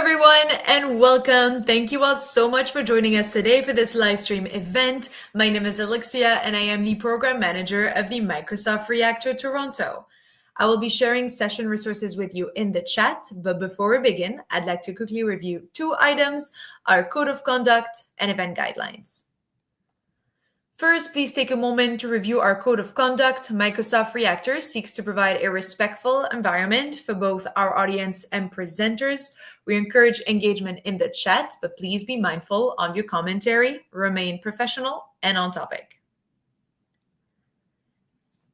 everyone, and welcome. Thank you all so much for joining us today for this live stream event. My name is Alexia, and I am the program manager of the Microsoft Reactor Toronto. I will be sharing session resources with you in the chat, but before we begin, I'd like to quickly review two items: our code of conduct and event guidelines. First, please take a moment to review our code of conduct. Microsoft Reactor seeks to provide a respectful environment for both our audience and presenters. We encourage engagement in the chat, but please be mindful of your commentary, remain professional and on topic.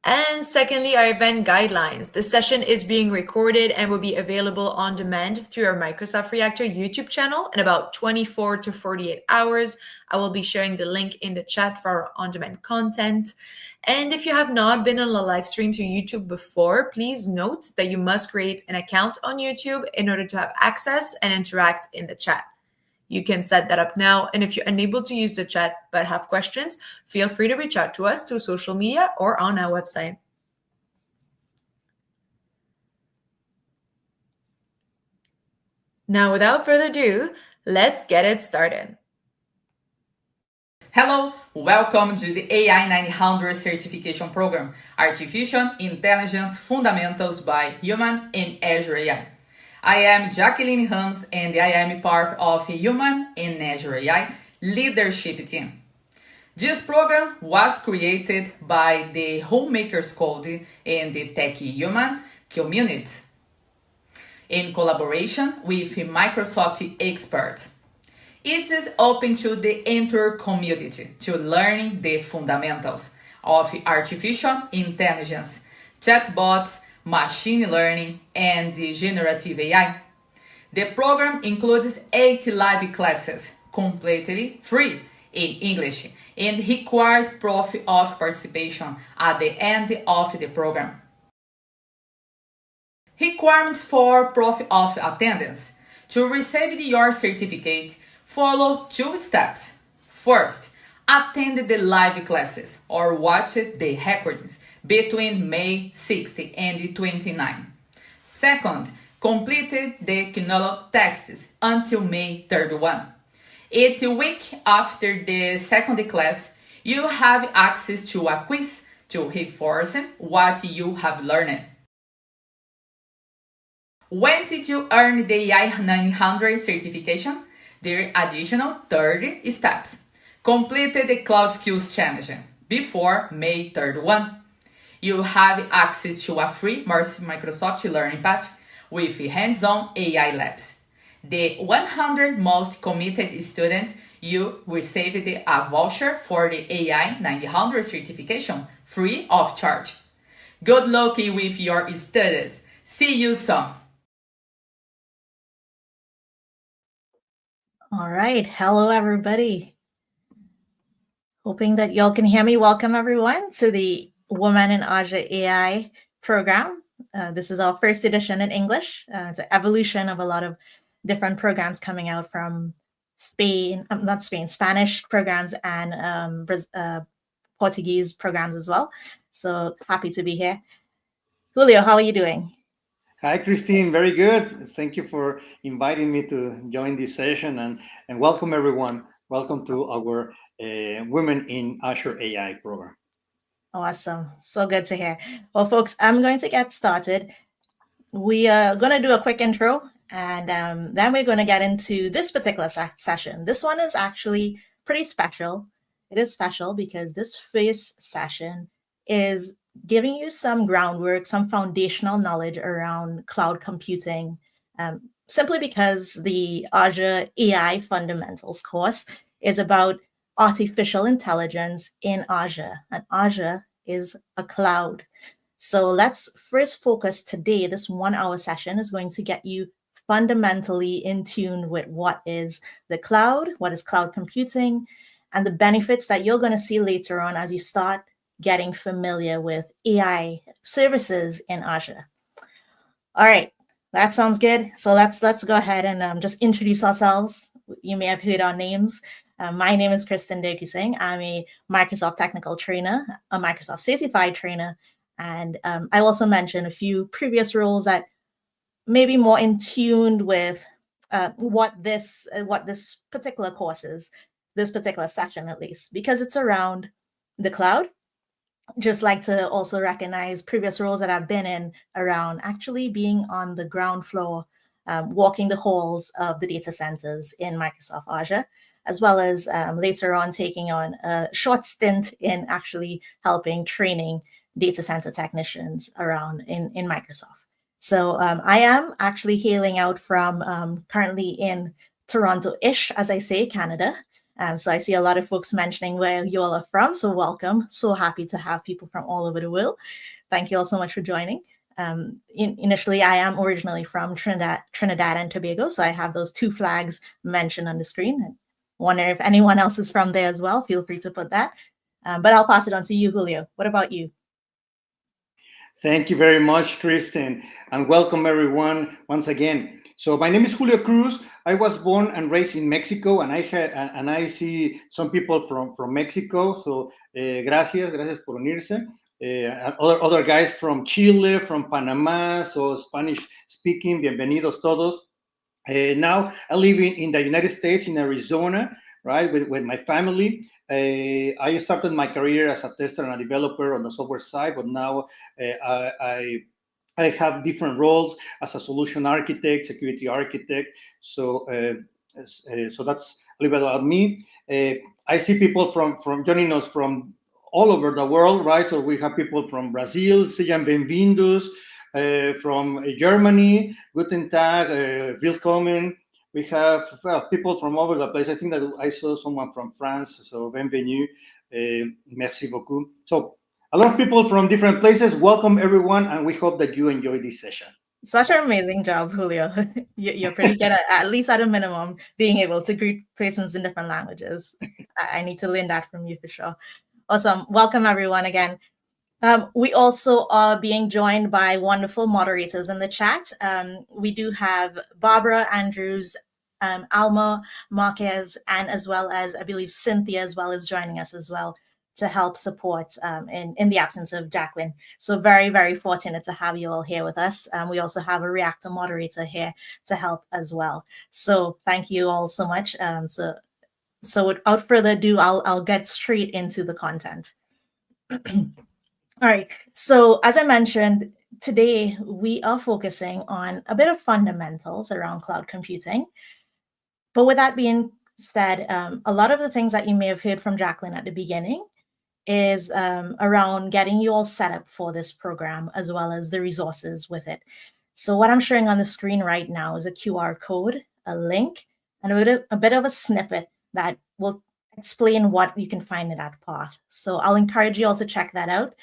And secondly, our event guidelines. The session is being recorded and will be available on demand through our Microsoft Reactor YouTube channel in about 24 to 48 hours. I will be sharing the link in the chat for our on-demand content. And if you have not been on a live stream through YouTube before, please note that you must create an account on YouTube in order to have access and interact in the chat. You can set that up now, and if you're unable to use the chat but have questions, feel free to reach out to us through social media or on our website. Now, without further ado, let's get it started. Hello, welcome to the AI-900 certification program, Artificial Intelligence Fundamentals by Human in Azure AI. I am Jacqueline Ramos and I am part of Human in Azure AI leadership team. This program was created by the Homemakers Code and the Tech Human community in collaboration with Microsoft experts. It is open to the entire community to learn the fundamentals of artificial intelligence, chatbots, machine learning, and generative AI. The program includes 8 live classes, completely free in English, and required proof of participation at the end of the program. Requirements for proof of attendance. To receive your certificate, follow 2 steps. First, attend the live classes or watch the recordings between May 60 and 29. Second, complete the keynote texts until May 31. A week after the second class, you have access to a quiz to reinforce what you have learned. When did you earn the AI-900 certification? There are additional 30 steps. Complete the Cloud Skills Challenge before May 31. You have access to a free Microsoft Learning Path with hands-on AI labs. The 100 most committed students, you received a voucher for the AI-900 certification free of charge. Good luck with your studies. See you soon. All right. Hello, everybody. Hoping that y'all can hear me. Welcome, everyone, to the Women in Azure AI program. This is our first edition in English. It's an evolution of a lot of different programs coming out from Spanish programs and Portuguese programs as well. So happy to be here. Julio, how are you doing? Hi, Christine. Very good. Thank you for inviting me to join this session and welcome everyone. Welcome to our Women in Azure AI program. Awesome. So good to hear. Well, folks, I'm going to get started. We are going to do a quick intro, and then we're going to get into this particular session. This one is actually pretty special. It is special because this first session is giving you some groundwork, some foundational knowledge around cloud computing, simply because the Azure AI Fundamentals course is about artificial intelligence in Azure, and Azure is a cloud. So let's first focus today. This 1-hour session is going to get you fundamentally in tune with what is the cloud, what is cloud computing, and the benefits that you're going to see later on as you start getting familiar with AI services in Azure. All right, that sounds good. So let's go ahead and just introduce ourselves. You may have heard our names. My name is Kristen Dirkising. I'm a Microsoft technical trainer, a Microsoft certified trainer, and I also mentioned a few previous roles that may be more in tune with what this particular course is, this particular session at least, because it's around the cloud. Just like to also recognize previous roles that I've been in around actually being on the ground floor, walking the halls of the data centers in Microsoft Azure, as well as later on taking on a short stint in actually helping training data center technicians around in Microsoft. So I am actually hailing out from currently in Toronto-ish, as I say, Canada. So I see a lot of folks mentioning where you all are from. So welcome. So happy to have people from all over the world. Thank you all so much for joining. Initially, I am originally from Trinidad and Tobago. So I have those two flags mentioned on the screen. And wonder if anyone else is from there as well. Feel free to put that. But I'll pass it on to you, Julio. What about you? Thank you very much, Kristen, and welcome everyone once again. So my name is Julio Cruz. I was born and raised in Mexico, and I see some people from Mexico. So gracias por unirse. Other guys from Chile, from Panama, so Spanish speaking. Bienvenidos todos. Now I live in the United States, in Arizona, right, with my family. I started my career as a tester and a developer on the software side, but now I have different roles as a solution architect, security architect. So that's a little bit about me. I see people from joining us from all over the world, right? So we have people from Brazil, sejam bem-vindos, from Germany, guten Tag, willkommen. We have people from all over the place. I think that I saw someone from France, so bienvenue, merci beaucoup. So a lot of people from different places. Welcome everyone, and we hope that you enjoy this session. Such an amazing job, Julio. You're pretty good at least at a minimum, being able to greet persons in different languages. I need to learn that from you for sure. Awesome. Welcome everyone again. We also are being joined by wonderful moderators in the chat. We do have Barbara Andrews, Alma Marquez, and as well as, I believe, Cynthia as well as joining us as well to help support in the absence of Jacqueline. So very, very fortunate to have you all here with us. We also have a reactor moderator here to help as well. So thank you all so much. So without further ado, I'll get straight into the content. All right, so as I mentioned, today we are focusing on a bit of fundamentals around cloud computing. But with that being said, a lot of the things that you may have heard from Jacqueline at the beginning is around getting you all set up for this program, as well as the resources with it. So what I'm showing on the screen right now is a QR code, a link, and a bit of a snippet that will explain what you can find in that path. So I'll encourage you all to check that out.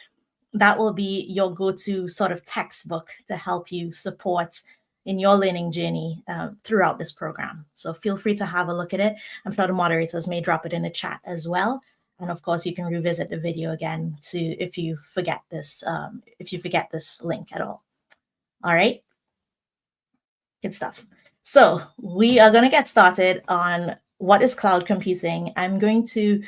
That will be your go-to sort of textbook to help you support in your learning journey throughout this program. So feel free to have a look at it. I'm sure the moderators may drop it in the chat as well. And of course, you can revisit the video again if you forget this link at all. All right, good stuff. So we are going to get started on what is cloud computing. I'm going to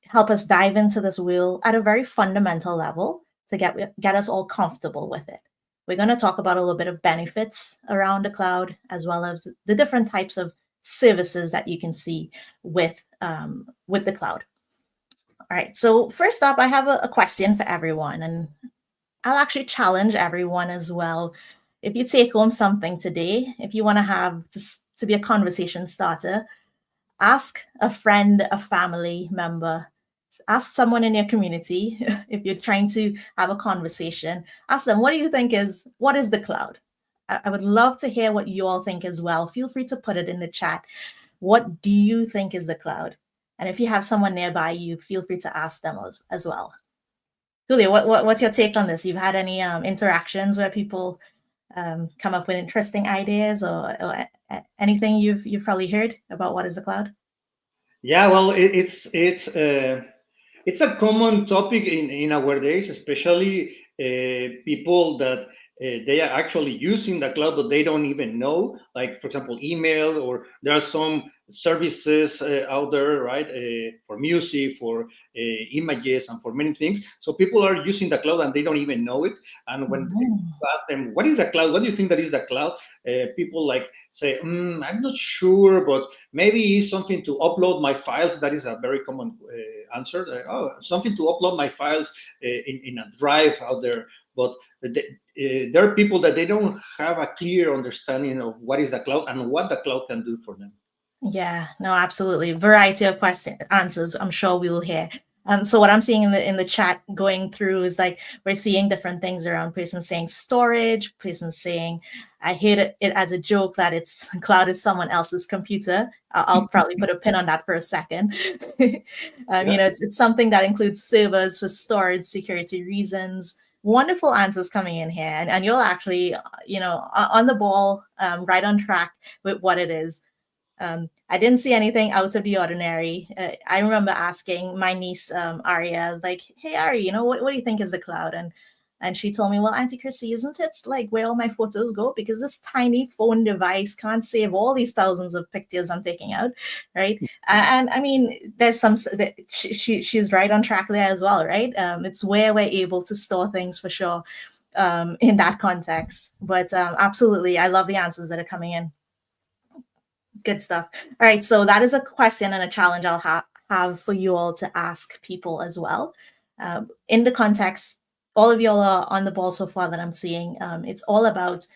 help us dive into this wheel at a very fundamental level to get us all comfortable with it. We're going to talk about a little bit of benefits around the cloud, as well as the different types of services that you can see with the cloud. All right, so first up, I have a question for everyone, and I'll actually challenge everyone as well. If you take home something today, if you want to have to be a conversation starter, ask a friend, a family member, ask someone in your community. If you're trying to have a conversation, ask them, what do you think what is the cloud? I would love to hear what you all think as well. Feel free to put it in the chat. What do you think is the cloud? And if you have someone nearby you, feel free to ask them as well. Julia, what's your take on this? You've had any interactions where people come up with interesting ideas or anything you've probably heard about what is the cloud? Yeah, well, it's a common topic in our days, especially people that they are actually using the cloud, but they don't even know. Like, for example, email, or there are some services out there, right? For music, for images, and for many things. So people are using the cloud and they don't even know it. And when you ask them, what is the cloud? What do you think that is the cloud? People like say, I'm not sure, but maybe it's something to upload my files. That is a very common answer. Something to upload my files in a drive out there. But there are people that they don't have a clear understanding of what is the cloud and what the cloud can do for them. Yeah, no, absolutely. Variety of question answers, I'm sure we will hear. So what I'm seeing in the chat going through is like we're seeing different things around. Person saying storage, person saying I hate it as a joke that it's cloud is someone else's computer. I'll probably put a pin on that for a second. It's something that includes servers for storage security reasons. Wonderful answers coming in here, and you'll actually on the ball, right on track with what it is. I didn't see anything out of the ordinary. I remember asking my niece, Aria, I was like, hey, Aria, what do you think is the cloud? And she told me, well, Auntie Chrissy, isn't it like where all my photos go? Because this tiny phone device can't save all these thousands of pictures I'm taking out, right? And I mean, there's she's right on track there as well, right? It's where we're able to store things for sure in that context. But absolutely, I love the answers that are coming in. Good stuff. All right, so that is a question and a challenge I'll have for you all to ask people as well. In the context, all of y'all are on the ball so far that I'm seeing. It's all about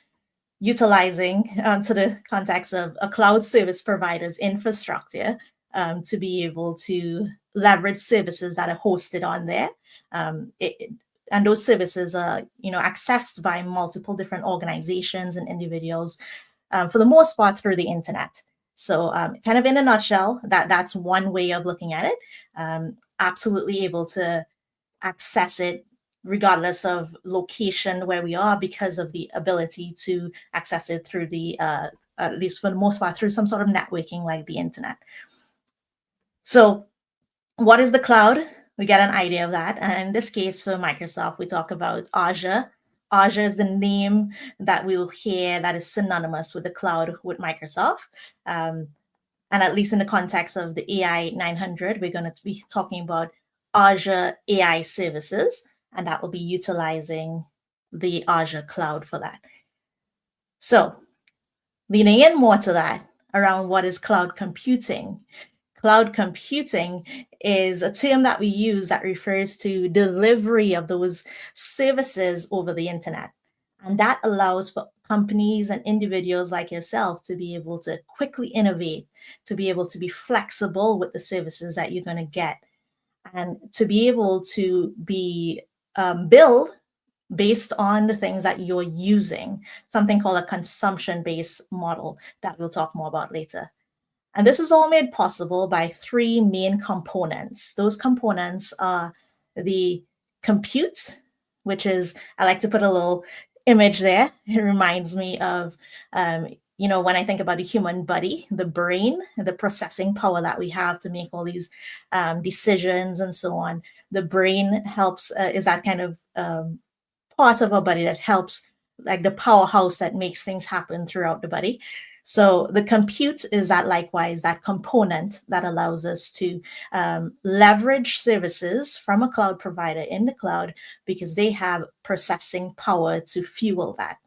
utilizing to the context of a cloud service provider's infrastructure to be able to leverage services that are hosted on there. And those services are, accessed by multiple different organizations and individuals, for the most part through the internet. So kind of in a nutshell, that's one way of looking at it. Absolutely able to access it regardless of location where we are because of the ability to access it through the, at least for the most part, through some sort of networking like the internet. So what is the cloud? We get an idea of that. And in this case for Microsoft, we talk about Azure. Azure is the name that we will hear that is synonymous with the cloud with Microsoft. And at least in the context of the AI-900, we're going to be talking about Azure AI services, and that will be utilizing the Azure cloud for that. So leaning in more to that around what is cloud computing. Cloud computing is a term that we use that refers to delivery of those services over the internet. And that allows for companies and individuals like yourself to be able to quickly innovate, to be able to be flexible with the services that you're going to get, and to be able to be build based on the things that you're using, something called a consumption-based model that we'll talk more about later. And this is all made possible by three main components. Those components are the compute, which is, I like to put a little image there. It reminds me of, when I think about the human body, the brain, the processing power that we have to make all these decisions and so on. The brain helps, is that kind of part of our body that helps, like the powerhouse that makes things happen throughout the body. So the compute is that likewise, that component that allows us to leverage services from a cloud provider in the cloud because they have processing power to fuel that.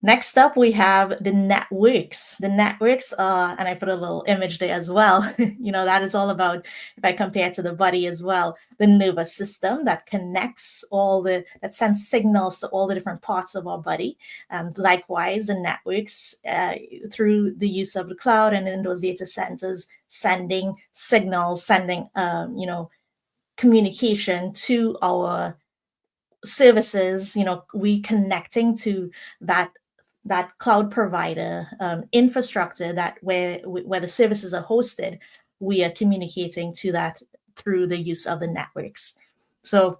Next up, we have the networks. The networks are, and I put a little image there as well, that is all about, if I compare to the body as well, the nervous system that connects that sends signals to all the different parts of our body. Likewise, the networks through the use of the cloud and in those data centers, sending signals, sending, communication to our services, we connecting to that cloud provider infrastructure that where the services are hosted, we are communicating to that through the use of the networks. So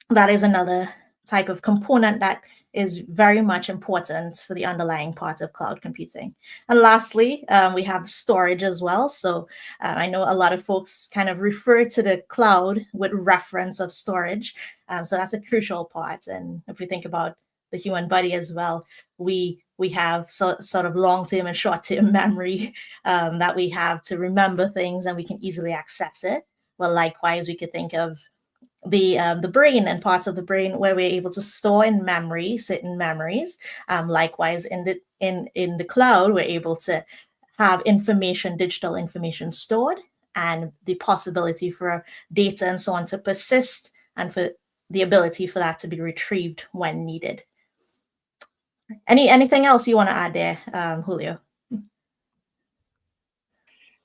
that is another type of component that is very much important for the underlying part of cloud computing. And lastly, we have storage as well. So I know a lot of folks kind of refer to the cloud with reference of storage. So that's a crucial part. And if we think about the human body as well. We have sort of long-term and short-term memory that we have to remember things, and we can easily access it. Well, likewise, we could think of the brain and parts of the brain where we're able to store in memory certain memories. Likewise, in the cloud, we're able to have information, digital information stored, and the possibility for data and so on to persist, and for the ability for that to be retrieved when needed. Anything else you want to add there, Julio?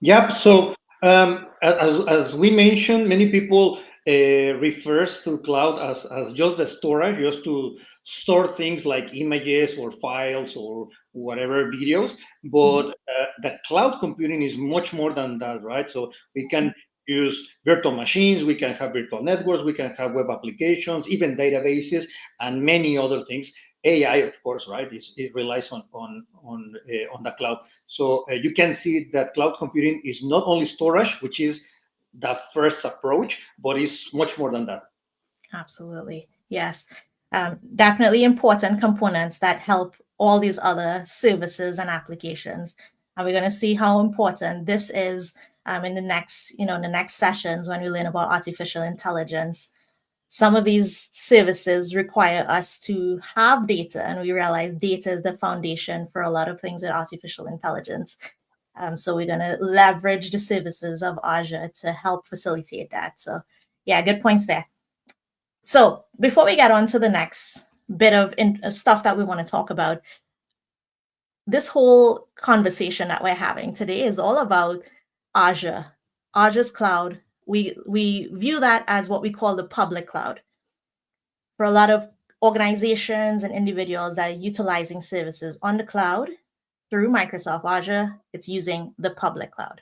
Yep. So as we mentioned, many people refers to cloud as just the storage, just to store things like images or files or whatever videos. But the cloud computing is much more than that, right? So we can use virtual machines, we can have virtual networks, we can have web applications, even databases, and many other things. AI, of course, right? It relies on the cloud. So you can see that cloud computing is not only storage, which is the first approach, but it's much more than that. Absolutely. Yes. Definitely important components that help all these other services and applications. And we're going to see how important this is in the next sessions when we learn about artificial intelligence. Some of these services require us to have data, and we realize data is the foundation for a lot of things with artificial intelligence. So we're going to leverage the services of Azure to help facilitate that. So yeah, good points there. So before we get on to the next bit of stuff that we want to talk about, this whole conversation that we're having today is all about Azure's cloud. We view that as what we call the public cloud. For a lot of organizations and individuals that are utilizing services on the cloud through Microsoft Azure, it's using the public cloud.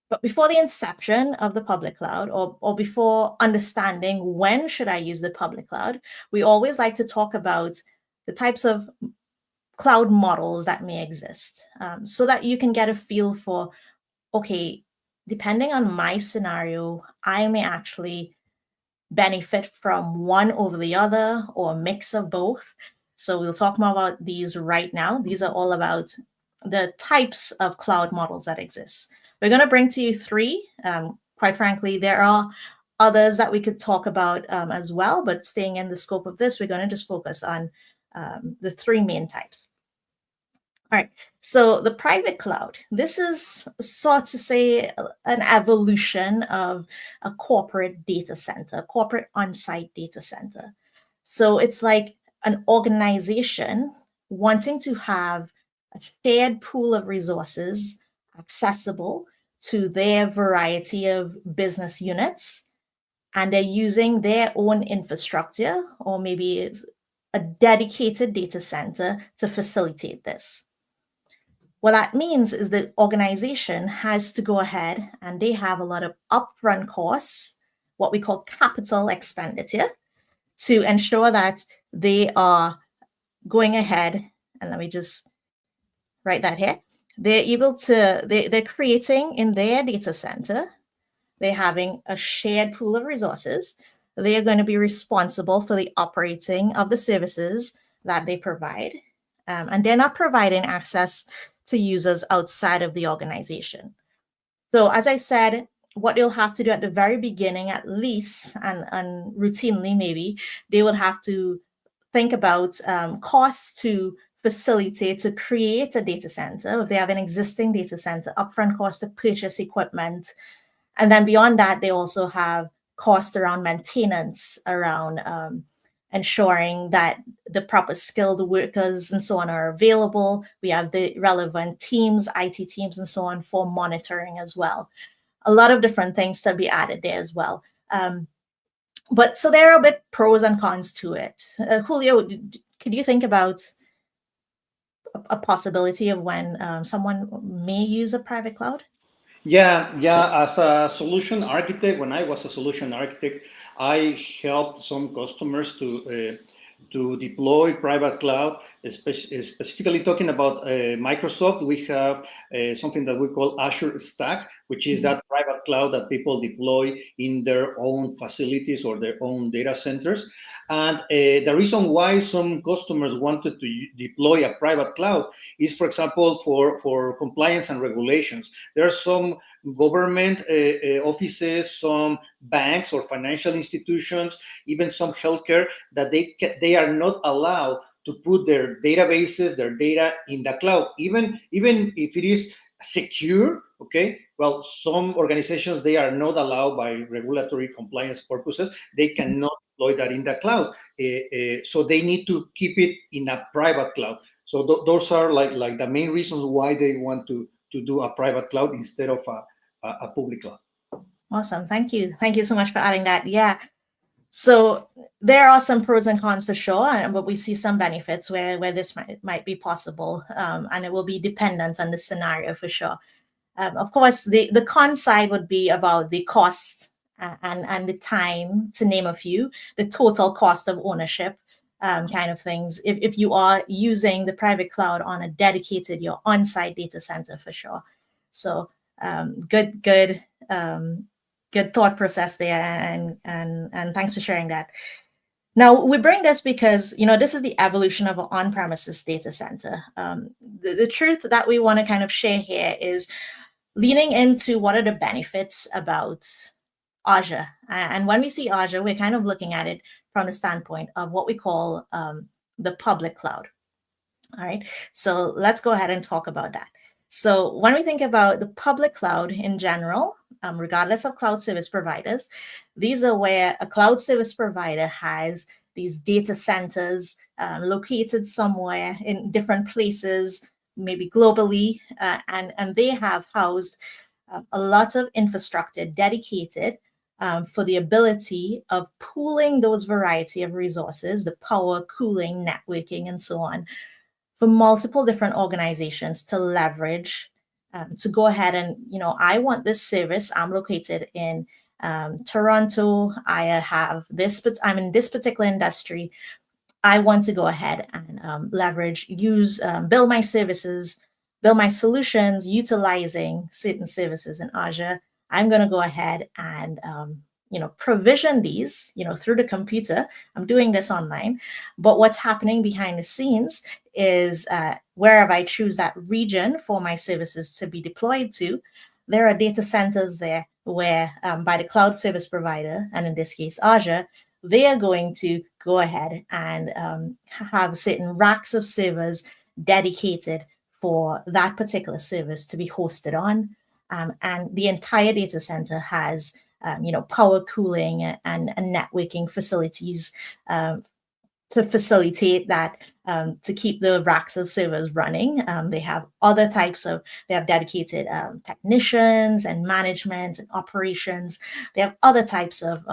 But before the inception of the public cloud, or before understanding when should I use the public cloud, we always like to talk about the types of cloud models that may exist, so that you can get a feel for, okay, depending on my scenario, I may actually benefit from one over the other, or a mix of both. So we'll talk more about these right now. These are all about the types of cloud models that exist. We're going to bring to you three. Quite frankly, there are others that we could talk about as well, but staying in the scope of this, we're going to just focus on the three main types. All right, so the private cloud, this is sort to say an evolution of a corporate data center, corporate on-site data center. So it's like an organization wanting to have a shared pool of resources accessible to their variety of business units, and they're using their own infrastructure, or maybe it's a dedicated data center to facilitate this. What that means is the organization has to go ahead, and they have a lot of upfront costs, what we call capital expenditure, to ensure that they are going ahead. And let me just write that here. They're able to, they're creating in their data center, they're having a shared pool of resources. They are going to be responsible for the operating of the services that they provide. And they're not providing access to users outside of the organization. So as I said, what they'll have to do at the very beginning, at least, and routinely maybe, they will have to think about costs to facilitate, to create a data center. If they have an existing data center, upfront cost to purchase equipment. And then beyond that, they also have costs around maintenance, around ensuring that the proper skilled workers and so on are available. We have the relevant teams, IT teams, and so on for monitoring as well. A lot of different things to be added there as well. But so there are a bit pros and cons to it. Julio, could you think about a possibility of when someone may use a private cloud? Yeah. As a solution architect, when I was a solution architect, I helped some customers to deploy private cloud specifically talking about Microsoft, we have something that we call Azure Stack, which is that private cloud that people deploy in their own facilities or their own data centers. And the reason why some customers wanted to deploy a private cloud is, for example, for compliance and regulations. There are some government offices, some banks or financial institutions, even some healthcare, that they are not allowed to put their databases, their data in the cloud, even if it is secure. Okay, well, some organizations, they are not allowed by regulatory compliance purposes. They cannot deploy that in the cloud, so they need to keep it in a private cloud. So those are like the main reasons why they want to do a private cloud instead of a public cloud. Awesome. Thank you. Thank you so much for adding that. Yeah. So there are some pros and cons for sure, but we see some benefits where this might be possible, and it will be dependent on the scenario for sure. Of course, the con side would be about the cost and the time, to name a few, the total cost of ownership, kind of things. If you are using the private cloud on a dedicated, your on-site data center for sure. So good thought process there, and thanks for sharing that. Now, we bring this because, this is the evolution of an on-premises data center. The truth that we want to kind of share here is leaning into what are the benefits about Azure. And when we see Azure, we're kind of looking at it from the standpoint of what we call the public cloud. All right, so let's go ahead and talk about that. So when we think about the public cloud in general, regardless of cloud service providers, these are where a cloud service provider has these data centers located somewhere in different places, maybe globally, and they have housed a lot of infrastructure dedicated for the ability of pooling those variety of resources, the power, cooling, networking, and so on, for multiple different organizations to leverage, to go ahead and, I want this service. I'm located in Toronto. I have this, but I'm in this particular industry. I want to go ahead and leverage, build my services, build my solutions utilizing certain services in Azure. I'm going to go ahead and provision these, through the computer. I'm doing this online, but what's happening behind the scenes is wherever I choose that region for my services to be deployed to, there are data centers there where by the cloud service provider, and in this case, Azure, they are going to go ahead and have certain racks of servers dedicated for that particular service to be hosted on. And the entire data center has power, cooling, and networking facilities to facilitate that, to keep the racks of servers running. They have dedicated technicians and management and operations. They have other types of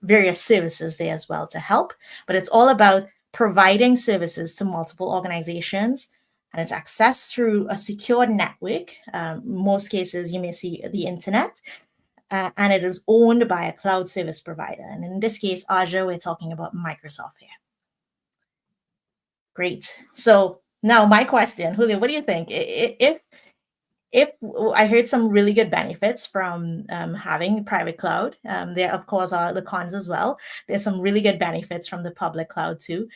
various services there as well to help, but it's all about providing services to multiple organizations, and it's accessed through a secured network. Most cases, you may see the internet, and it is owned by a cloud service provider. And in this case, Azure, we're talking about Microsoft here. Great. So now my question, Julio, what do you think? If I heard some really good benefits from having private cloud, there of course are the cons as well. There's some really good benefits from the public cloud too.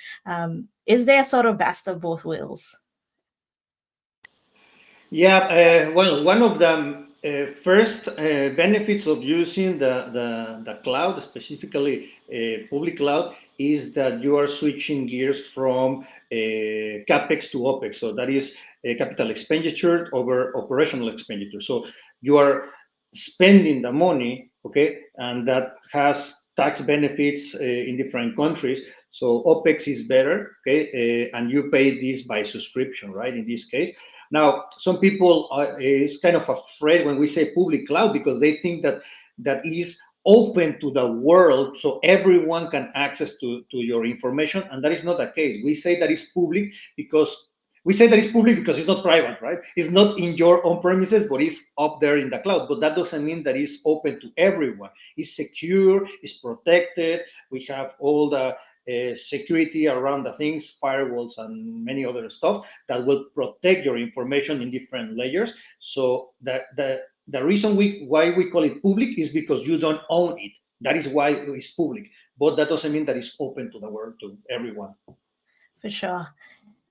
Is there sort of best of both worlds? Yeah, well, one of the first benefits of using the cloud, specifically public cloud, is that you are switching gears from CapEx to OpEx. So that is capital expenditure over operational expenditure. So you are spending the money, okay, and that has tax benefits in different countries. So OpEx is better, okay, and you pay this by subscription, right? In this case. Now, some people is kind of afraid when we say public cloud because they think that is open to the world, so everyone can access to your information, and that is not the case. We say that it's public because it's not private, right? It's not in your own premises, but it's up there in the cloud. But that doesn't mean that it's open to everyone. It's secure, it's protected. We have all the security around the things, firewalls, and many other stuff that will protect your information in different layers. So the reason why we call it public is because you don't own it. That is why it's public, but that doesn't mean that it's open to the world, to everyone. For sure.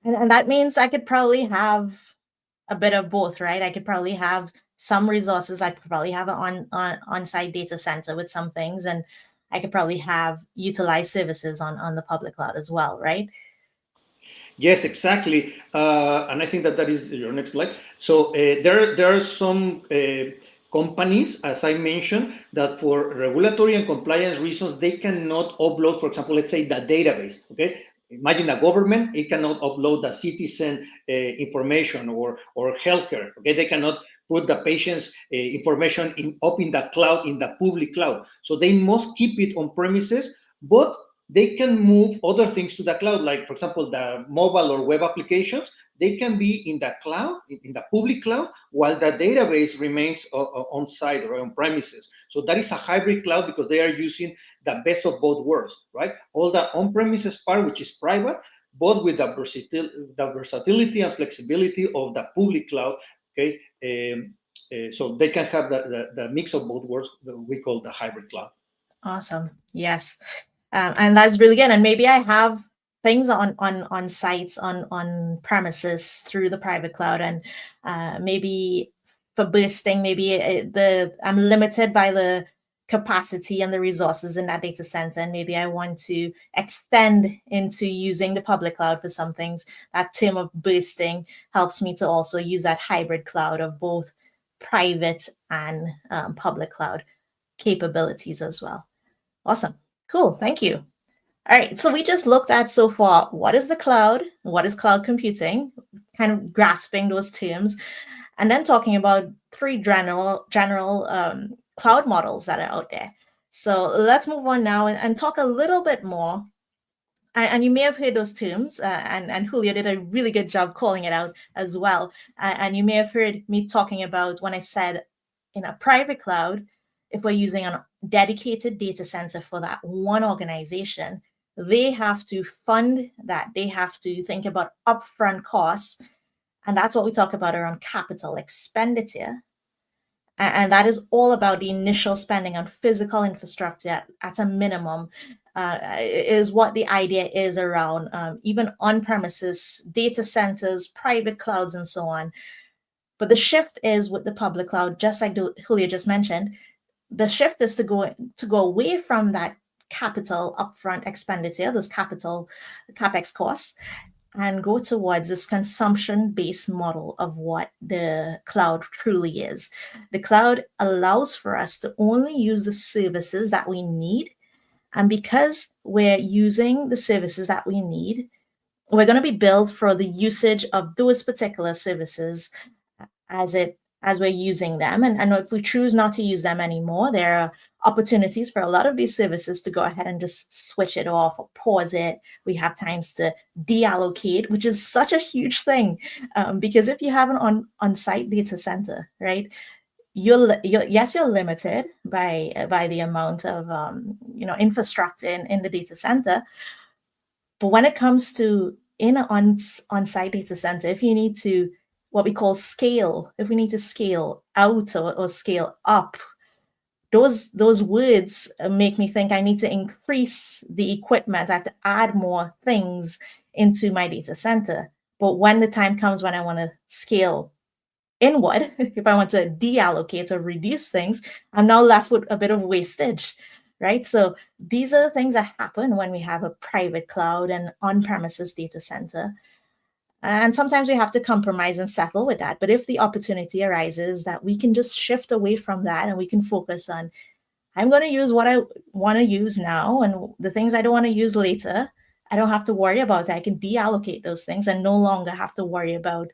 And that means I could probably have a bit of both, right? I could probably have some resources. I could probably have an on-site data center with some things, and I could probably have utilized services on the public cloud as well, right? Yes, exactly. And I think that is your next slide. So there are some companies, as I mentioned, that for regulatory and compliance reasons, they cannot upload, for example, let's say the database, okay? Imagine a government, it cannot upload the citizen information or healthcare, okay? They cannot put the patient's information up in the cloud, in the public cloud. So they must keep it on premises, but they can move other things to the cloud, like, for example, the mobile or web applications. They can be in the cloud, in the public cloud, while the database remains on site or on premises. So that is a hybrid cloud because they are using the best of both worlds, right? All the on-premises part, which is private, but with the versatility and flexibility of the public cloud, okay? So they can have the mix of both worlds that we call the hybrid cloud. Awesome. Yes. And that's really good. And maybe I have things on sites on premises through the private cloud, and maybe for bursting, maybe I'm limited by the capacity and the resources in that data center, and maybe I want to extend into using the public cloud for some things. That term of bursting helps me to also use that hybrid cloud of both private and public cloud capabilities as well. Awesome. Cool. Thank you. All right. So we just looked at so far what is the cloud, what is cloud computing, kind of grasping those terms, and then talking about three general cloud models that are out there. So let's move on now and talk a little bit more. And you may have heard those terms, and Julio did a really good job calling it out as well. And you may have heard me talking about when I said in a private cloud, if we're using a dedicated data center for that one organization, they have to fund that. They have to think about upfront costs. And that's what we talk about around capital expenditure. And that is all about the initial spending on physical infrastructure at a minimum, is what the idea is around even on-premises data centers, private clouds, and so on. But the shift is with the public cloud, just like Julio just mentioned, the shift is to go away from that capital upfront expenditure, those capital CapEx costs, and go towards this consumption-based model of what the cloud truly is. The cloud allows for us to only use the services that we need. And because we're using the services that we need, we're going to be billed for the usage of those particular services as we're using them. And if we choose not to use them anymore, there are opportunities for a lot of these services to go ahead and just switch it off or pause it. We have times to deallocate, which is such a huge thing, because if you have an on-site data center, right, you're limited by the amount of infrastructure in the data center. But when it comes to in an on-site data center, if you need to what we call scale, if we need to scale out or scale up, those words make me think I need to increase the equipment. I have to add more things into my data center. But when the time comes when I want to scale inward, if I want to deallocate or reduce things, I'm now left with a bit of wastage, right? So these are the things that happen when we have a private cloud and on-premises data center. And sometimes we have to compromise and settle with that. But if the opportunity arises that we can just shift away from that and we can focus on, I'm going to use what I want to use now, and the things I don't want to use later, I don't have to worry about it. I can deallocate those things and no longer have to worry about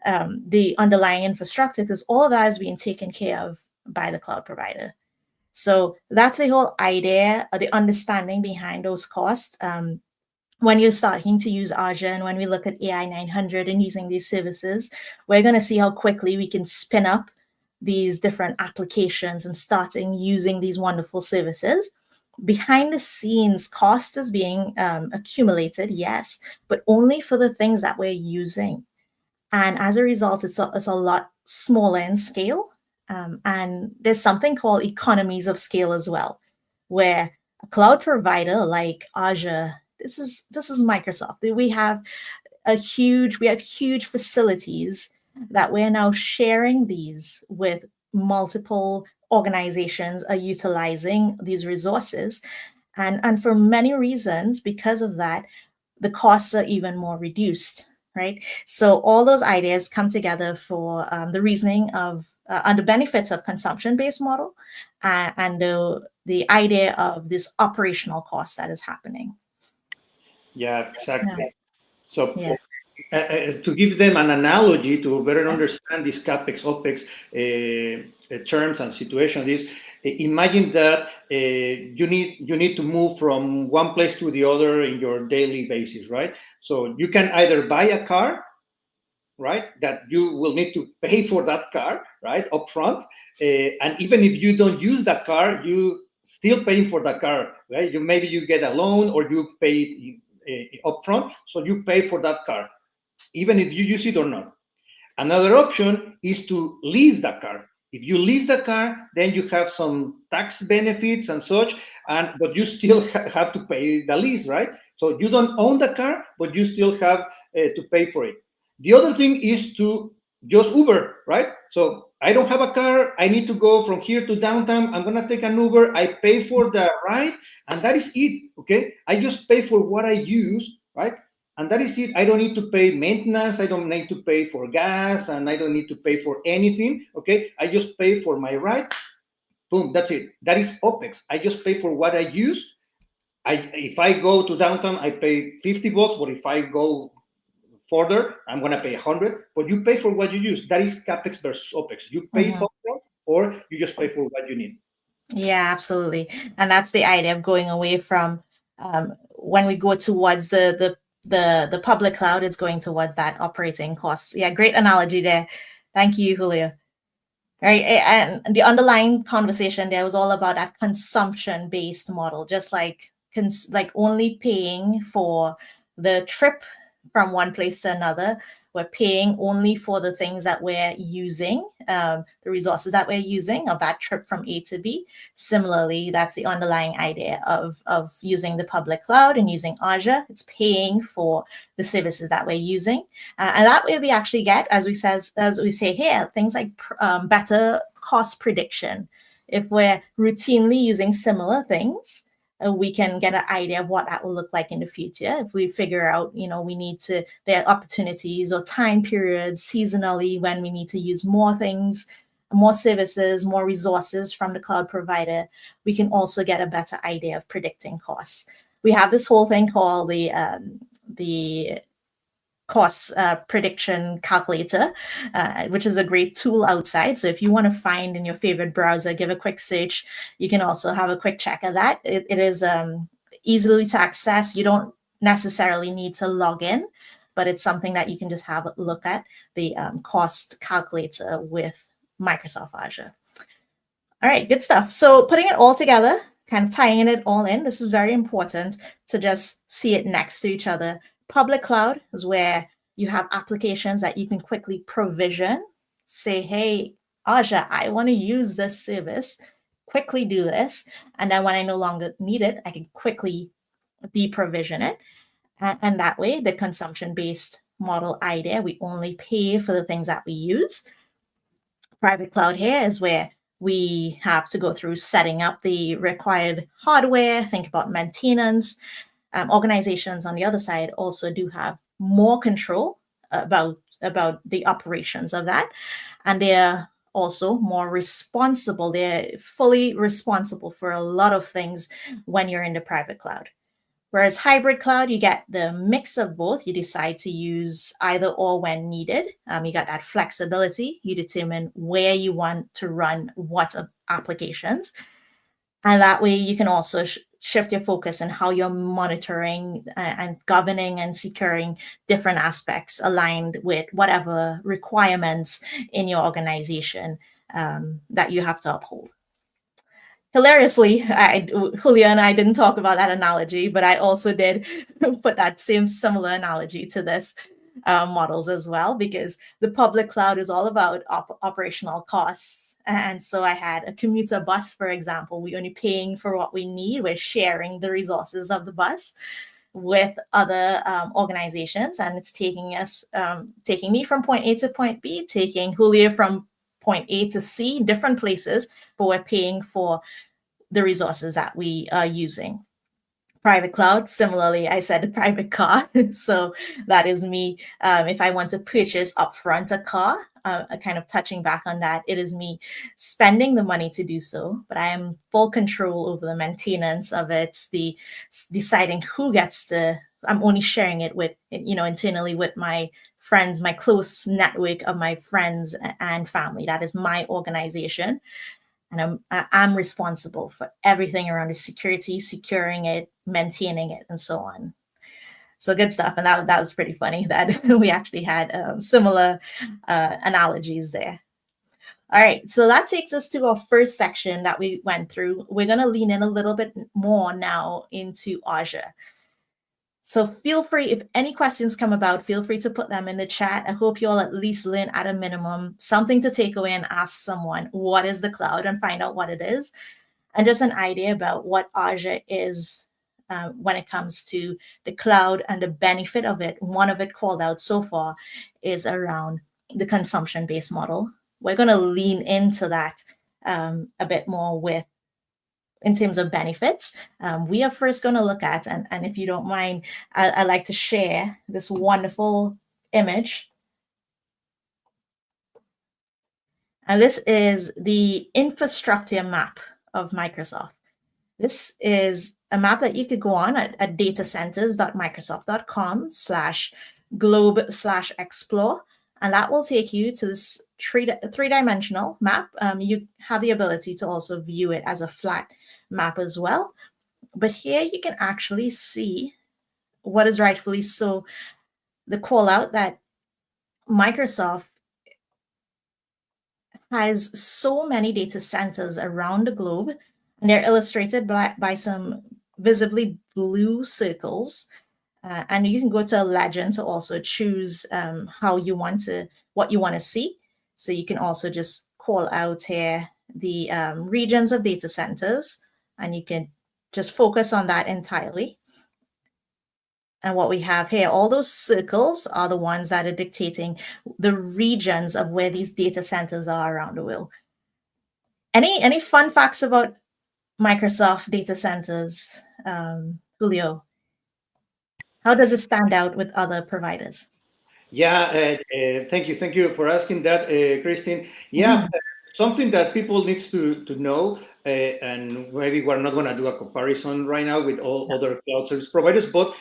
the underlying infrastructure, because all of that is being taken care of by the cloud provider. So that's the whole idea, the understanding behind those costs. When you're starting to use Azure and when we look at AI-900 and using these services, we're going to see how quickly we can spin up these different applications and starting using these wonderful services. behind the scenes, cost is being accumulated, yes, but only for the things that we're using. And as a result, it's a lot smaller in scale. And there's something called economies of scale as well, where a cloud provider like Azure, this is Microsoft. We have huge facilities that we're now sharing these with multiple organizations are utilizing these resources. And for many reasons, because of that, the costs are even more reduced, right? So all those ideas come together for the reasoning of and the benefits of consumption-based model, and the idea of this operational cost that is happening. Yeah, exactly. Yeah. So Yeah. to give them an analogy to better Yeah. understand this capex opex terms and situation is, imagine that you need to move from one place to the other in your daily basis, right? So you can either buy a car, right, that you will need to pay for that car, right, upfront, and even if you don't use that car, you still paying for that car, right? Maybe you get a loan or you pay upfront, so you pay for that car even if you use it or not. Another option is to lease the car. If you lease the car, then you have some tax benefits and such, and but you still have to pay the lease, right? So you don't own the car, but you still have to pay for it. The other thing is to just Uber, right? So I don't have a car. I need to go from here to downtown. I'm gonna take an Uber. I pay for the ride, and that is it. Okay, I just pay for what I use, right? And that is it. I don't need to pay maintenance. I don't need to pay for gas, and I don't need to pay for anything. Okay, I just pay for my ride. Boom, that's it. That is OpEx. I just pay for what I use. If I go to downtown, I pay $50, but if I go further, I'm gonna pay 100. But you pay for what you use. That is CapEx versus OpEx. You pay Mhm. upfront, or you just pay for what you need. Yeah, absolutely. And that's the idea of going away from when we go towards the public cloud, it's going towards that operating costs. Yeah, great analogy there. Thank you, Julio. Right. And the underlying conversation there was all about that consumption-based model, just like like only paying for the trip from one place to another. We're paying only for the things that we're using, the resources that we're using of that trip from A to B. Similarly, that's the underlying idea of using the public cloud and using Azure. It's paying for the services that we're using. And that way we actually get, as we say here, things like better cost prediction. If we're routinely using similar things, we can get an idea of what that will look like in the future. If we figure out, there are opportunities or time periods seasonally when we need to use more things, more services, more resources from the cloud provider, we can also get a better idea of predicting costs. We have this whole thing called the cost prediction calculator, which is a great tool outside. So if you want to find in your favorite browser, give a quick search. You can also have a quick check of that. It is easily to access. You don't necessarily need to log in, but it's something that you can just have a look at, the cost calculator with Microsoft Azure. All right, good stuff. So putting it all together, kind of tying it all in, this is very important to just see it next to each other. Public cloud is where you have applications that you can quickly provision, say, hey, Azure, I want to use this service, quickly do this. And then when I no longer need it, I can quickly deprovision it. And that way, the consumption-based model idea, we only pay for the things that we use. Private cloud here is where we have to go through setting up the required hardware, think about maintenance. Organizations on the other side also do have more control about the operations of that, and they're also more responsible. They're fully responsible for a lot of things when you're in the private cloud. Whereas hybrid cloud, you get the mix of both. You decide to use either or when needed. You got that flexibility. You determine where you want to run what applications. And that way you can also shift your focus on how you're monitoring and governing and securing different aspects aligned with whatever requirements in your organization that you have to uphold. hilariously, Julia and I didn't talk about that analogy, but I also did put that same similar analogy to this models as well, because the public cloud is all about operational costs. And so I had a commuter bus, for example. We're only paying for what we need. We're sharing the resources of the bus with other organizations, and it's taking me from point A to point B, taking Julia from point A to C, different places, but we're paying for the resources that we are using. Private cloud, similarly, I said private car. So that is me. If I want to purchase upfront a car, kind of touching back on that, it is me spending the money to do so, but I am full control over the maintenance of it, the deciding who gets to. I'm only sharing it with, internally with my friends, my close network of my friends and family. That is my organization, and I'm responsible for everything around the security, securing it, maintaining it, and so on. So good stuff, and that was pretty funny that we actually had similar analogies there. All right, so that takes us to our first section that we went through. We're going to lean in a little bit more now into Azure. So feel free, if any questions come about, feel free to put them in the chat. I hope you all at least learn at a minimum something to take away and ask someone, what is the cloud, and find out what it is, and just an idea about what Azure is when it comes to the cloud and the benefit of it. One of it called out so far is around the consumption-based model. We're going to lean into that a bit more in terms of benefits. We are first going to look at, and if you don't mind, I like to share this wonderful image. And this is the infrastructure map of Microsoft. This is a map that you could go on at datacenters.microsoft.com/globe/explore, and that will take you to this three-dimensional map. You have the ability to also view it as a flat map as well. But here you can actually see what is rightfully so the call out that Microsoft has so many data centers around the globe, and they're illustrated by some visibly blue circles. And you can go to a legend to also choose what you want to see. So you can also just call out here the regions of data centers, and you can just focus on that entirely. And what we have here, all those circles are the ones that are dictating the regions of where these data centers are around the world. Any fun facts about Microsoft data centers, Julio? How does it stand out with other providers? Yeah, thank you for asking that, Christine. Yeah, Mhm. something that people needs to know, and maybe we're not going to do a comparison right now with all other cloud service providers, but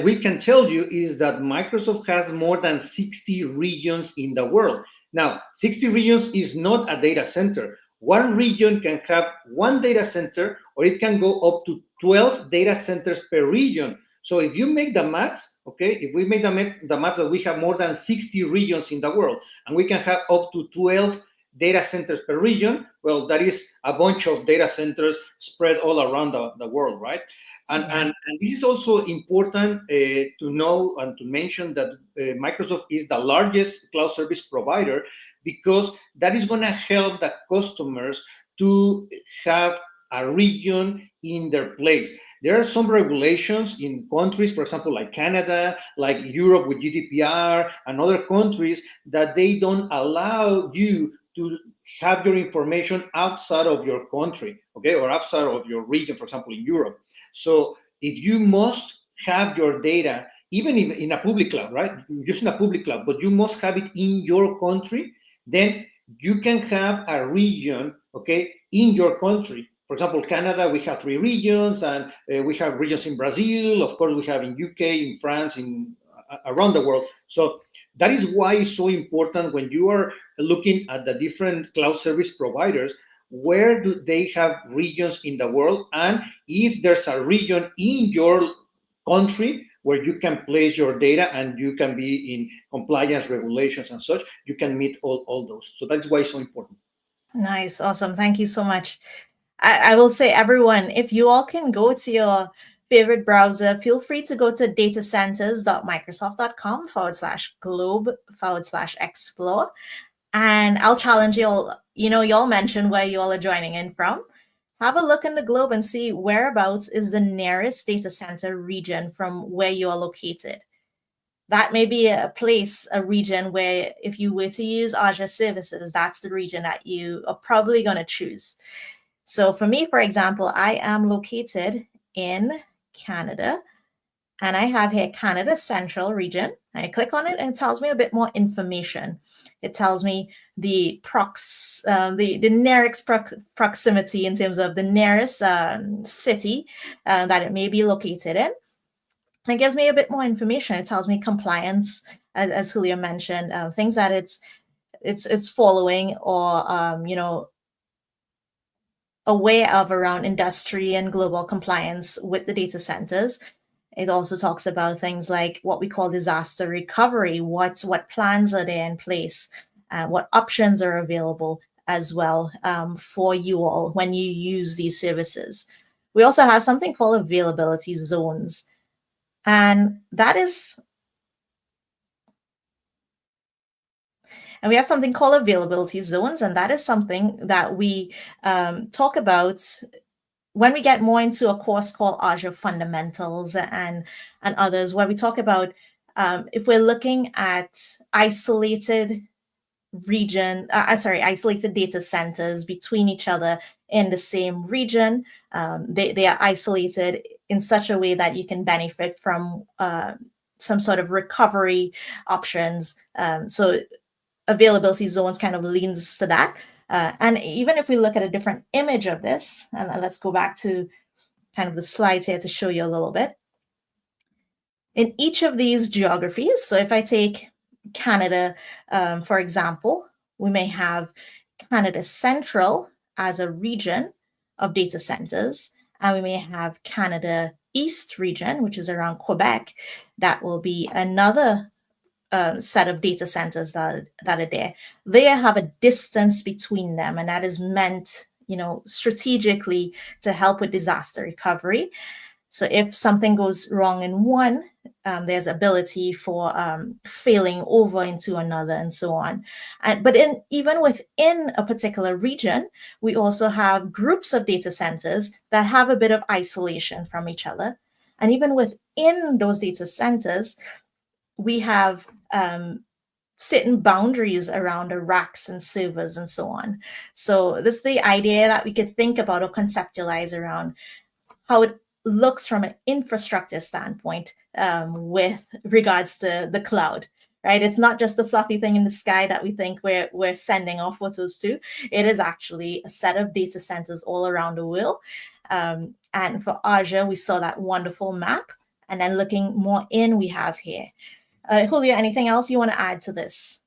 we can tell you is that Microsoft has more than 60 regions in the world. Now, 60 regions is not a data center. One region can have one data center, or it can go up to 12 data centers per region. So if you make the maths, okay, if we make the math that we have more than 60 regions in the world, and we can have up to 12 data centers per region, well, that is a bunch of data centers spread all around the world, right? And, Yeah. and this is also important to know and to mention that Microsoft is the largest cloud service provider, because that is going to help the customers to have a region in their place. There are some regulations in countries, for example, like Canada, like Europe with GDPR, and other countries that they don't allow you to have your information outside of your country, okay, or outside of your region, for example, in Europe. So if you must have your data, even in a public cloud, right, using a public cloud, but you must have it in your country, then you can have a region, okay, in your country. For example, Canada, we have 3 regions, and we have regions in Brazil. Of course, we have in UK, in France, in around the world. So that is why it's so important when you are looking at the different cloud service providers, where do they have regions in the world, and if there's a region in your country where you can place your data and you can be in compliance regulations and such, you can meet all those. So that's why it's so important. Nice. Awesome. Thank you so much. I will say, everyone, if you all can go to your favorite browser, feel free to go to datacenters.microsoft.com/globe/explore. And I'll challenge you all. Y'all mentioned where you all are joining in from. Have a look in the globe and see whereabouts is the nearest data center region from where you are located. That may be a place, a region where if you were to use Azure services, that's the region that you are probably going to choose. So for me, for example, I am located in Canada, and I have here Canada Central region. I click on it and it tells me a bit more information. It tells me the nearest proximity in terms of the nearest city that it may be located in. It gives me a bit more information. It tells me compliance, as Julio mentioned, things that it's following or aware of around industry and global compliance with the data centers. It also talks about things like what we call disaster recovery, what plans are there in place, what options are available as well for you all when you use these services. We also have something called availability zones. And we have something called availability zones, and that is something that we talk about when we get more into a course called Azure Fundamentals and others, where we talk about if we're looking at isolated isolated data centers between each other in the same region. They are isolated in such a way that you can benefit from some sort of recovery options. So availability zones kind of leans to that. And even if we look at a different image of this, and let's go back to kind of the slides here to show you a little bit. In each of these geographies, so if I take Canada, for example, we may have Canada Central as a region of data centers, and we may have Canada East region, which is around Quebec. That will be another set of data centers that are there. They have a distance between them, and that is meant, strategically to help with disaster recovery. So if something goes wrong in one, there's ability for failing over into another and so on. But even within a particular region, we also have groups of data centers that have a bit of isolation from each other. And even within those data centers, we have certain boundaries around the racks and servers and so on. So this is the idea that we could think about or conceptualize around how it looks from an infrastructure standpoint with regards to the cloud, right? It's not just the fluffy thing in the sky that we think we're sending off photos to. It is actually a set of data centers all around the world. And for Azure, we saw that wonderful map. And then looking more in, we have here. Julio, anything else you want to add to this?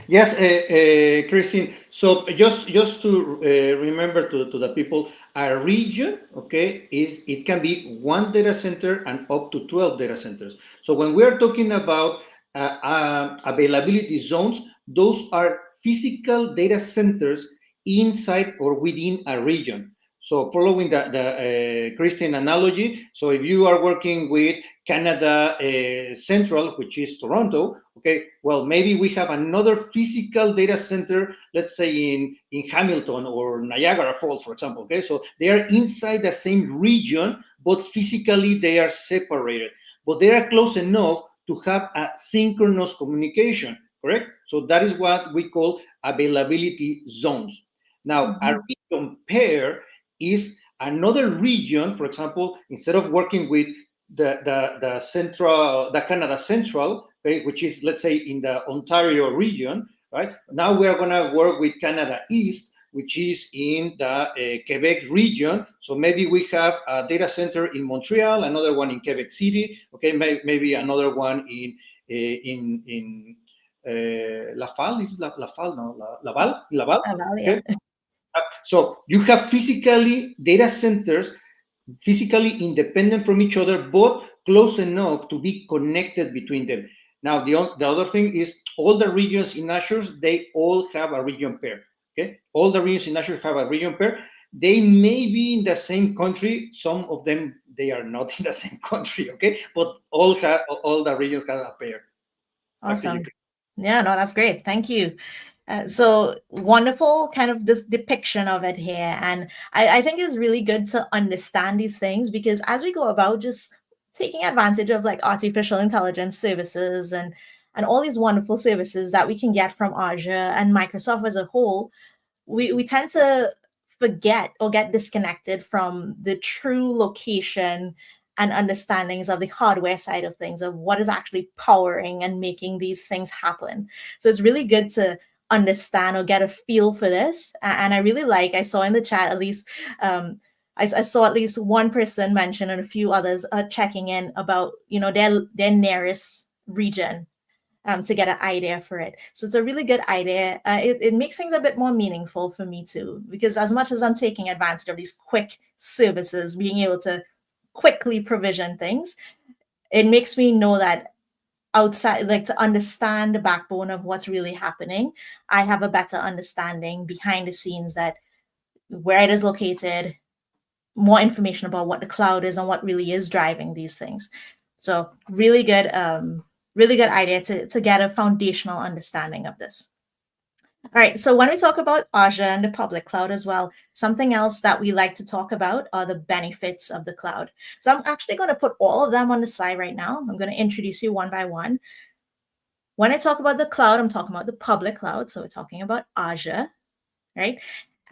Yes, Christine. So just to remember to the people, a region, okay, it can be one data center and up to 12 data centers. So when we are talking about availability zones, those are physical data centers inside or within a region. So following the Christian analogy, so if you are working with Canada Central, which is Toronto, okay, well, maybe we have another physical data center, let's say in Hamilton or Niagara Falls, for example, okay? So they are inside the same region, but physically they are separated, but they are close enough to have a synchronous communication, correct? So that is what we call availability zones. Now, a region pair is another region, for example, instead of working with the central, the Canada Central, okay, which is, let's say, in the Ontario region, right? Now we are going to work with Canada East, which is in the Quebec region. So maybe we have a data center in Montreal, another one in Quebec City, okay, maybe another one in Laval, is Laval, no, Laval, okay. So you have physically data centers, physically independent from each other, but close enough to be connected between them. Now, the other thing is all the regions in Azure, they all have a region pair. Okay, all the regions in Azure have a region pair. They may be in the same country. Some of them, they are not in the same country, okay? But all the regions have a pair. Back to you. Awesome. Yeah, no, that's great. Thank you. So wonderful kind of this depiction of it here. And I think it's really good to understand these things, because as we go about just taking advantage of like artificial intelligence services and all these wonderful services that we can get from Azure and Microsoft as a whole, we tend to forget or get disconnected from the true location and understandings of the hardware side of things, of what is actually powering and making these things happen. So it's really good to understand or get a feel for this. And I really I saw in the chat at least, I saw at least one person mention and a few others checking in about, their nearest region, to get an idea for it. So it's a really good idea. It makes things a bit more meaningful for me too, because as much as I'm taking advantage of these quick services, being able to quickly provision things, it makes me know that outside, like to understand the backbone of what's really happening, I have a better understanding behind the scenes, that where it is located, more information about what the cloud is and what really is driving these things. So really good idea to get a foundational understanding of this. All right, so when we talk about Azure and the public cloud as well, something else that we like to talk about are the benefits of the cloud. So I'm actually going to put all of them on the slide right now. I'm going to introduce you one by one. When I talk about the cloud, I'm talking about the public cloud. So we're talking about Azure, right?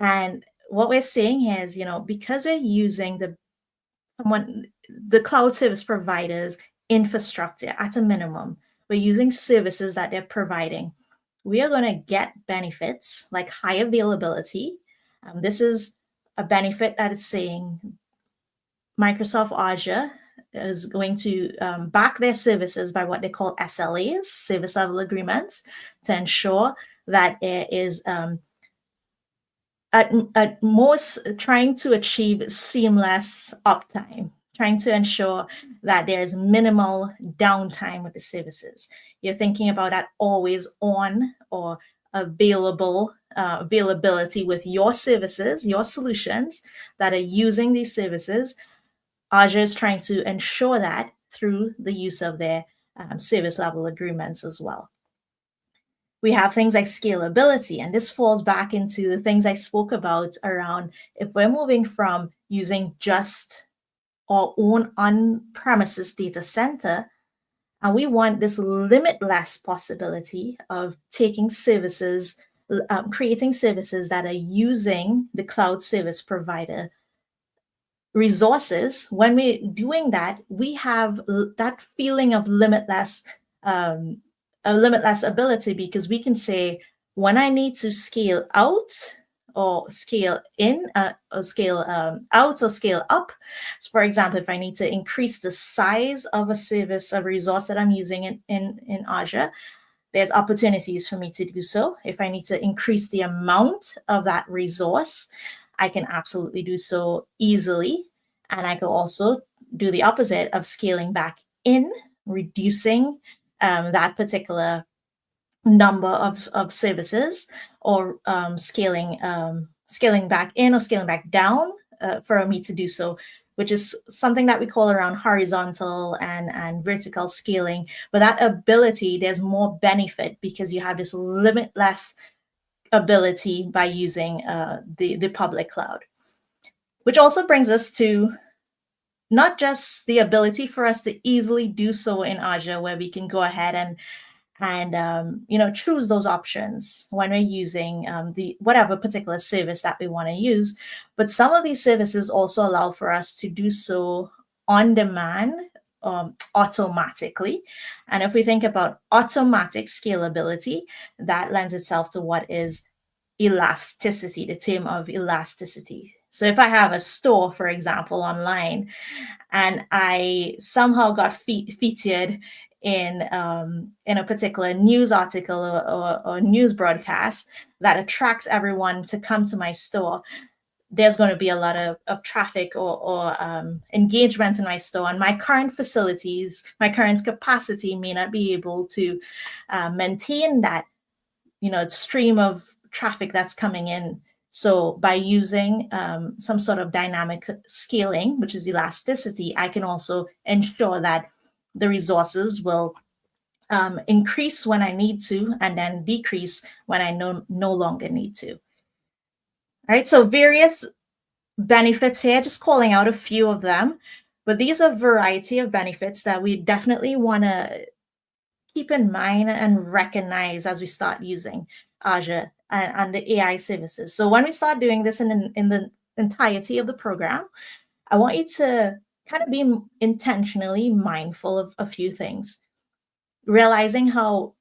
And what we're saying here is, because we're using the cloud service providers infrastructure at a minimum, we're using services that they're providing, we are going to get benefits like high availability. This is a benefit that is saying Microsoft Azure is going to back their services by what they call SLAs, service level agreements, to ensure that there is at most trying to achieve seamless uptime, trying to ensure that there's minimal downtime with the services. You're thinking about that always on or availability with your services, your solutions that are using these services. Azure is trying to ensure that through the use of their service level agreements as well. We have things like scalability, and this falls back into the things I spoke about around if we're moving from using just our own on-premises data center, and we want this limitless possibility of taking services, creating services that are using the cloud service provider resources. When we're doing that, we have that feeling of limitless ability, because we can say, when I need to scale out or scale in or scale out or scale up. So for example, if I need to increase the size of a service, a resource that I'm using in Azure, there's opportunities for me to do so. If I need to increase the amount of that resource, I can absolutely do so easily. And I could also do the opposite of scaling back in, reducing that particular number of services, or scaling back in or scaling back down for me to do so, which is something that we call around horizontal and vertical scaling. But that ability, there's more benefit because you have this limitless ability by using the public cloud, which also brings us to not just the ability for us to easily do so in Azure, where we can go ahead and choose those options when we're using the whatever particular service that we want to use. But some of these services also allow for us to do so on demand, automatically. And if we think about automatic scalability, that lends itself to what is elasticity, the term of elasticity. So if I have a store, for example, online, and I somehow got featured in a particular news article or news broadcast that attracts everyone to come to my store, there's going to be a lot of traffic or engagement in my store. And my current facilities, my current capacity may not be able to maintain that stream of traffic that's coming in. So by using some sort of dynamic scaling, which is elasticity, I can also ensure that the resources will increase when I need to and then decrease when I no longer need to. All right, so various benefits here, just calling out a few of them, but these are a variety of benefits that we definitely want to keep in mind and recognize as we start using Azure and the AI services. So when we start doing this in the entirety of the program, I want you to kind of be intentionally mindful of a few things, realizing how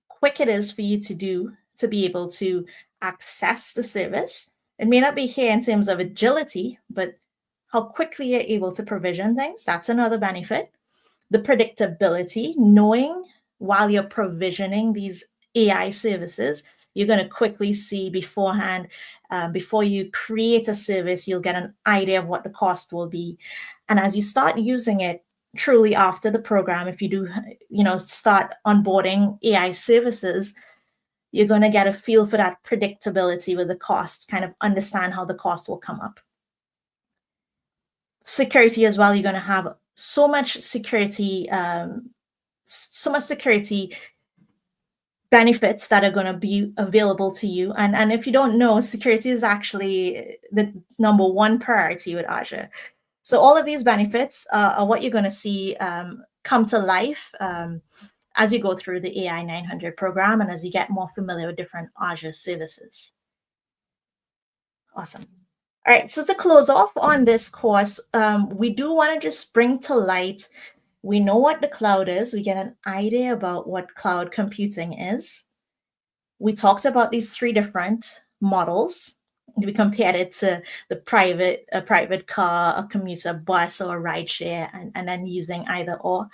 quick it is for you to be able to access the service. It may not be here in terms of agility, but how quickly you're able to provision things. That's another benefit. The predictability, knowing while you're provisioning these AI services, you're going to quickly see beforehand, before you create a service, you'll get an idea of what the cost will be. And as you start using it, truly after the program, if you do, start onboarding AI services, you're going to get a feel for that predictability with the cost, kind of understand how the cost will come up. Security as well, you're going to have so much security benefits that are going to be available to you. And if you don't know, security is actually the number one priority with Azure. So all of these benefits are what you're going to see come to life as you go through the AI-900 program and as you get more familiar with different Azure services. Awesome. All right, so to close off on this course, we do want to just bring to light, we know what the cloud is. We get an idea about what cloud computing is. We talked about these three different models. We compared it to a private car, a commuter bus, or a rideshare, and then using either or.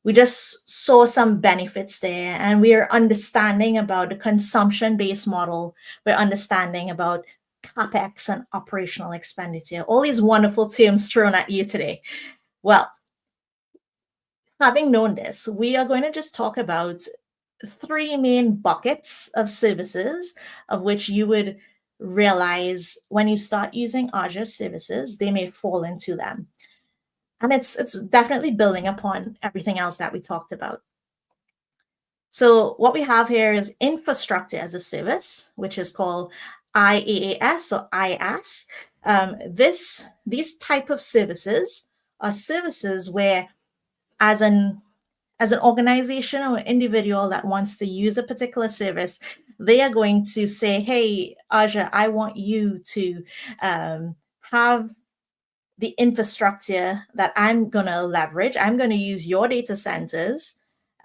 We just saw some benefits there, and we are understanding about the consumption-based model. We're understanding about CapEx and operational expenditure, all these wonderful terms thrown at you today. Well, having known this, we are going to just talk about three main buckets of services of which you would realize when you start using Azure services, they may fall into them. And it's definitely building upon everything else that we talked about. So what we have here is infrastructure as a service, which is called IaaS or IaaS. These type of services are services where as an organization or individual that wants to use a particular service, they are going to say, hey, Azure, I want you to have the infrastructure that I'm going to leverage. I'm going to use your data centers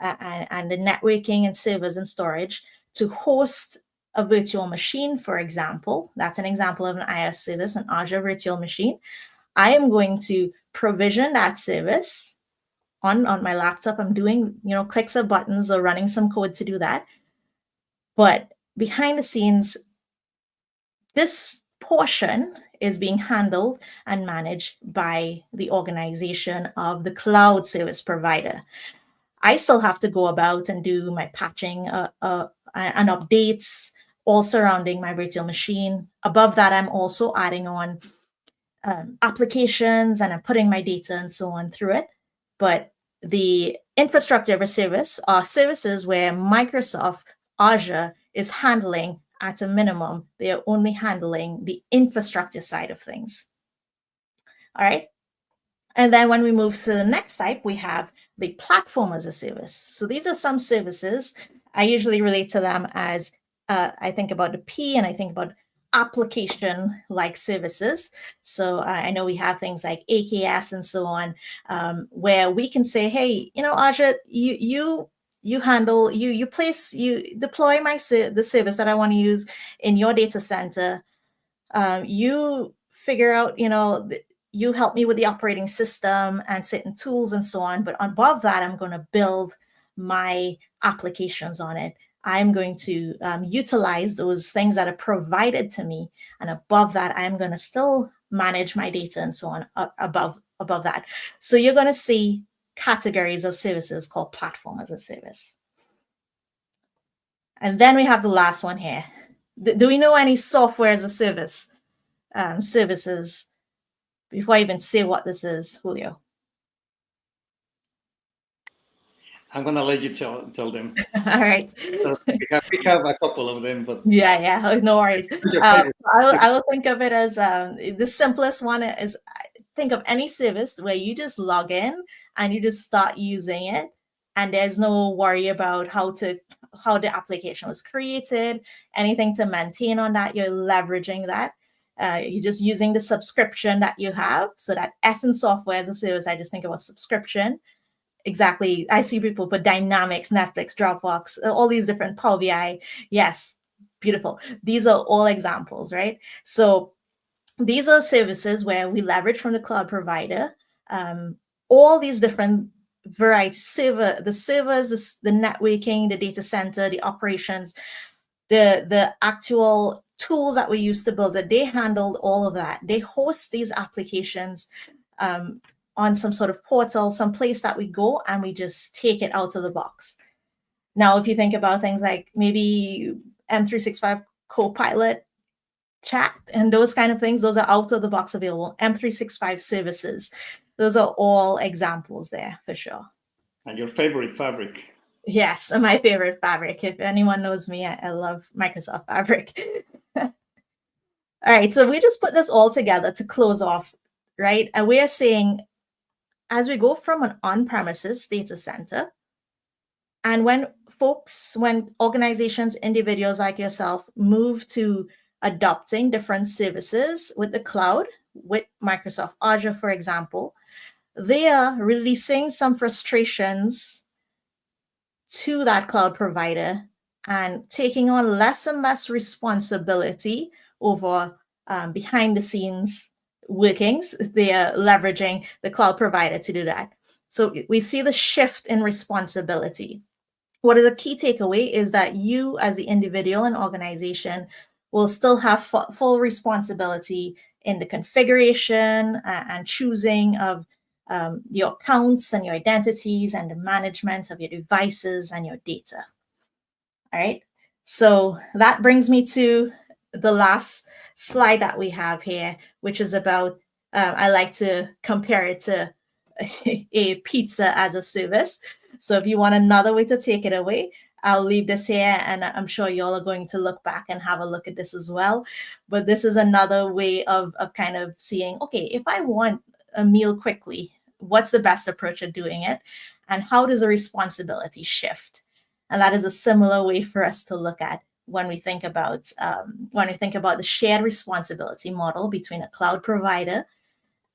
and the networking and servers and storage to host a virtual machine, for example. That's an example of an IaaS service, an Azure virtual machine. I am going to provision that service on my laptop. I'm doing, clicks of buttons or running some code to do that. But behind the scenes, this portion is being handled and managed by the organization of the cloud service provider. I still have to go about and do my patching and updates all surrounding my virtual machine. Above that, I'm also adding on applications and I'm putting my data and so on through it. But the infrastructure of a service are services where Microsoft Azure is handling at a minimum. They are only handling the infrastructure side of things. All right. And then when we move to the next type, we have the platform as a service. So these are some services. I usually relate to them as I think about the P and I think about application-like services. So I know we have things like AKS and so on, where we can say, hey, Azure, you deploy the service that I want to use in your data center. You figure out, you help me with the operating system and certain tools and so on. But above that, I'm going to build my applications on it. I'm going to utilize those things that are provided to me. And above that, I'm going to still manage my data and so on above that. So you're going to see categories of services called platform as a service. And then we have the last one here, Do we know any software as a service services before I even say what this is, Julio? I'm gonna let you tell them. All right. So we have a couple of them, but Yeah, no worries. what's your favorite? I will think of it as the simplest one is think of any service where you just log in and you just start using it, and there's no worry about how the application was created, anything to maintain on that. You're leveraging that. You're just using the subscription that you have. So that Essence software as a service, I just think about subscription. Exactly. I see people put Dynamics, Netflix, Dropbox, all these different Power BI. Yes, beautiful. These are all examples, right? So these are services where we leverage from the cloud provider. All these different variety the servers, the networking, the data center, the operations, the actual tools that we use to build it. They handled all of that. They host these applications on some sort of portal, some place that we go and we just take it out of the box. Now, if you think about things like maybe M365 Copilot chat and those kind of things, those are out of the box available. M365 services, those are all examples there for sure. And your favorite fabric? Yes, my favorite fabric. If anyone knows me, I love Microsoft Fabric. All right, so we just put this all together to close off, right? And we are saying, as we go from an on-premises data center, and when organizations, individuals like yourself move to adopting different services with the cloud, with Microsoft Azure, for example, they are releasing some frustrations to that cloud provider and taking on less and less responsibility over behind the scenes workings. They are leveraging the cloud provider to do that. So we see the shift in responsibility. What is a key takeaway is that you as the individual and organization will still have full responsibility in the configuration and choosing of your accounts and your identities and the management of your devices and your data. All right. So that brings me to the last slide that we have here, which is about, I like to compare it to a pizza as a service. So if you want another way to take it away, I'll leave this here, and I'm sure y'all are going to look back and have a look at this as well. But this is another way of kind of seeing, okay, if I want a meal quickly, what's the best approach of doing it? And how does the responsibility shift? And that is a similar way for us to look at when we think about the shared responsibility model between a cloud provider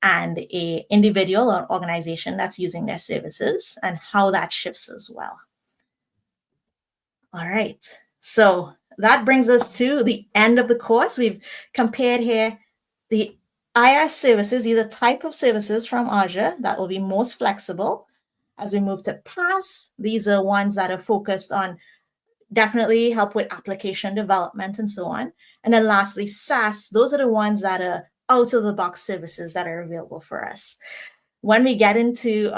and a individual or organization that's using their services, and how that shifts as well. All right, so that brings us to the end of the course. We've compared here the IaaS services. These are type of services from Azure that will be most flexible. As we move to PaaS, these are ones that are focused on definitely help with application development and so on. And then lastly, SaaS, those are the ones that are out of the box services that are available for us. When we get into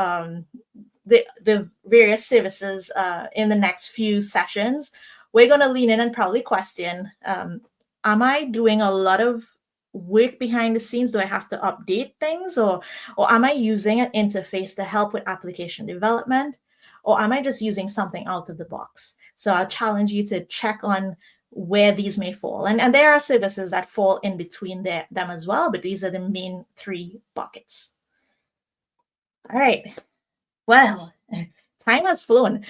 the various services in the next few sessions, we're going to lean in and probably question, am I doing a lot of work behind the scenes? Do I have to update things, or am I using an interface to help with application development, or am I just using something out of the box? So I'll challenge you to check on where these may fall. And there are services that fall in between them as well, but these are the main three buckets. All right. Well, time has flown.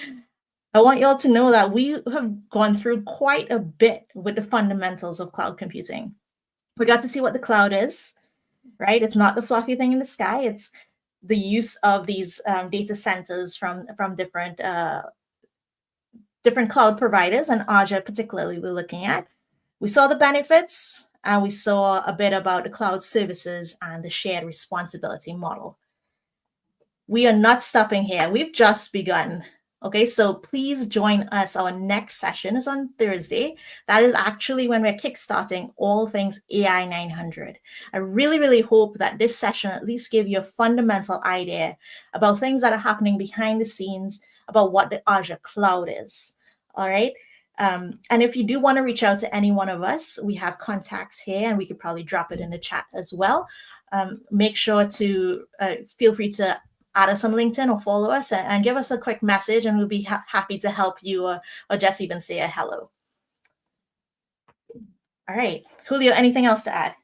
I want y'all to know that we have gone through quite a bit with the fundamentals of cloud computing. We got to see what the cloud is, right? It's not the fluffy thing in the sky. It's the use of these data centers from different cloud providers, and Azure particularly we're looking at. We saw the benefits, and we saw a bit about the cloud services and the shared responsibility model. We are not stopping here. We've just begun. Okay, so please join us. Our next session is on Thursday. That is actually when we're kickstarting all things AI-900. I really, really hope that this session at least gave you a fundamental idea about things that are happening behind the scenes, about what the Azure cloud is. All right. And if you do want to reach out to any one of us, we have contacts here, and we could probably drop it in the chat as well. Make sure to feel free to add us on LinkedIn or follow us and give us a quick message, and we'll be happy to help you or just even say a hello. All right, Julio, anything else to add?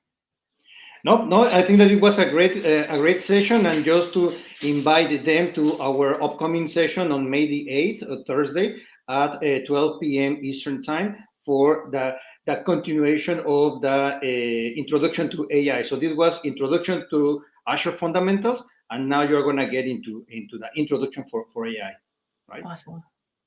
No, I think that it was a great session, and just to invite them to our upcoming session on May the 8th, Thursday, at 12 p.m. Eastern Time for the continuation of the introduction to AI. So this was introduction to Azure Fundamentals, and now you're going to get into the introduction for AI, right? Awesome.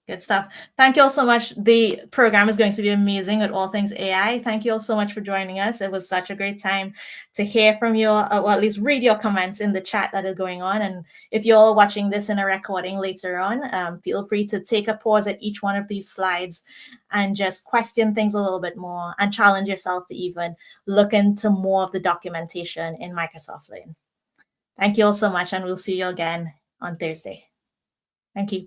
Good stuff. Thank you all so much. The program is going to be amazing with all things AI. Thank you all so much for joining us. It was such a great time to hear from you, or at least read your comments in the chat that is going on. And if you're all watching this in a recording later on, feel free to take a pause at each one of these slides and just question things a little bit more and challenge yourself to even look into more of the documentation in Microsoft Learn. Thank you all so much, and we'll see you again on Thursday. Thank you.